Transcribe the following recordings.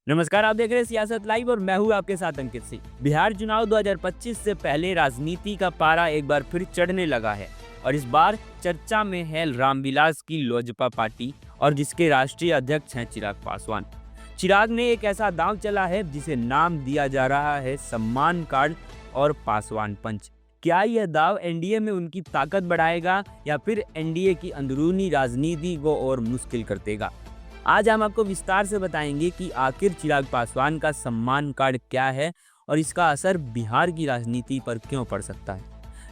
नमस्कार, आप देख रहे हैं सियासत लाइव और मैं हूं आपके साथ अंकित सिंह। बिहार चुनाव 2025 से पहले राजनीति का पारा एक बार फिर चढ़ने लगा है और इस बार चर्चा में है रामविलास की लोजपा पार्टी और जिसके राष्ट्रीय अध्यक्ष हैं चिराग पासवान। चिराग ने एक ऐसा दांव चला है जिसे नाम दिया जा रहा है सम्मान कार्ड और पासवान पंच। क्या यह दाव एनडीए में उनकी ताकत बढ़ाएगा या फिर एनडीए की अंदरूनी राजनीति को और मुश्किल कर देगा? आज हम आपको विस्तार से बताएंगे कि आखिर चिराग पासवान का सम्मान कार्ड क्या है और इसका असर बिहार की राजनीति पर क्यों पड़ सकता है।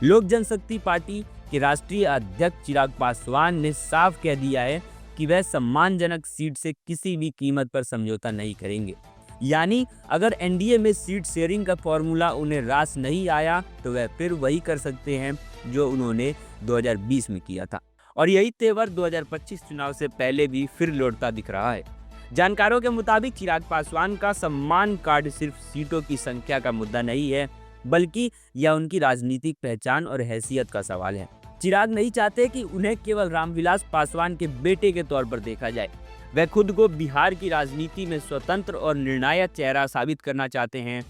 लोक जनशक्ति पार्टी के राष्ट्रीय अध्यक्ष चिराग पासवान ने साफ कह दिया है कि वह सम्मानजनक सीट से किसी भी कीमत पर समझौता नहीं करेंगे। यानी अगर एनडीए में सीट शेयरिंग का फॉर्मूला उन्हें रास नहीं आया तो वह फिर वही कर सकते हैं जो उन्होंने 2020 में किया था और यही तेवर 2025 चुनाव से पहले भी फिर लौटता दिख रहा है। जानकारों के मुताबिक चिराग पासवान का सम्मान कार्ड सिर्फ सीटों की संख्या का मुद्दा नहीं है, बल्कि यह उनकी राजनीतिक पहचान और हैसियत का सवाल है। चिराग नहीं चाहते कि उन्हें केवल रामविलास पासवान के बेटे के तौर पर देखा जाए। वह खुद को बिहार की राजनीति में स्वतंत्र और निर्णायक चेहरा साबित करना चाहते हैं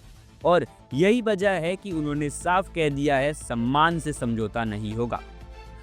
और यही वजह है कि उन्होंने साफ कह दिया है सम्मान से समझौता नहीं होगा।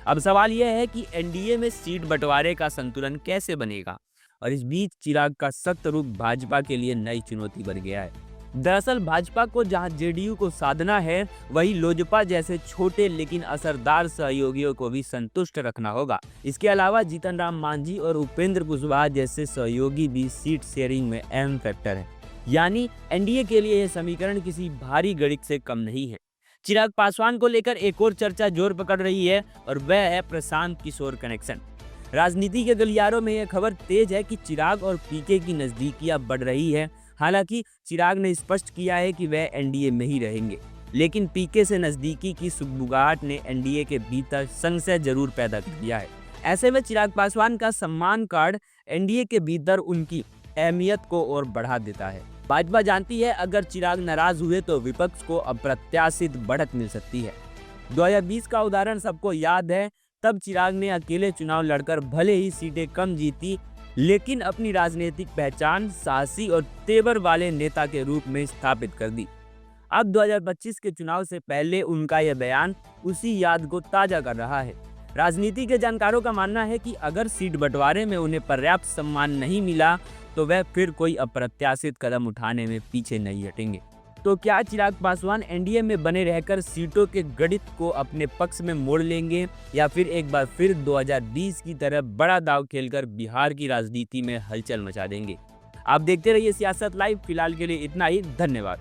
अब सवाल यह है कि एनडीए में सीट बंटवारे का संतुलन कैसे बनेगा और इस बीच चिराग का सख्त रुख भाजपा के लिए नई चुनौती बन गया है। दरअसल भाजपा को जहां जेडीयू को साधना है, वहीं लोजपा जैसे छोटे लेकिन असरदार सहयोगियों को भी संतुष्ट रखना होगा। इसके अलावा जीतन राम मांझी और उपेंद्र कुशवाहा जैसे सहयोगी भी सीट शेयरिंग में अहम फैक्टर है। यानी एनडीए के लिए यह समीकरण किसी भारी गणित से कम नहीं है। चिराग पासवान को लेकर एक और चर्चा जोर पकड़ रही है और वह है प्रशांत किशोर कनेक्शन। राजनीति के गलियारों में यह खबर तेज है कि चिराग और पीके की नजदीकियां बढ़ रही है। हालांकि चिराग ने स्पष्ट किया है कि वह एनडीए में ही रहेंगे, लेकिन पीके से नजदीकी की सुगबुगाहट ने एनडीए के भीतर संशय जरूर पैदा कर दिया है। ऐसे में चिराग पासवान का सम्मान कार्ड एनडीए के भीतर उनकी अहमियत को और बढ़ा देता है। भाजपा जानती है अगर चिराग नाराज हुए तो विपक्ष को अप्रत्याशित बढ़त मिल सकती है। 2020 का उदाहरण सबको याद है। तब चिराग ने अकेले चुनाव लड़कर भले ही सीटें कम जीती, लेकिन अपनी राजनीतिक पहचान साहसी और तेवर वाले नेता के रूप में स्थापित कर दी। अब 2025 के चुनाव से पहले उनका यह बयान उसी याद को ताजा कर रहा है। राजनीति के जानकारों का मानना है कि अगर सीट बंटवारे में उन्हें पर्याप्त सम्मान नहीं मिला तो वह फिर कोई अप्रत्याशित कदम उठाने में पीछे नहीं हटेंगे। तो क्या चिराग पासवान एनडीए में बने रहकर सीटों के गणित को अपने पक्ष में मोड़ लेंगे या फिर एक बार फिर 2020 की तरह बड़ा दांव खेलकर बिहार की राजनीति में हलचल मचा देंगे? आप देखते रहिए सियासत लाइव। फिलहाल के लिए इतना ही। धन्यवाद।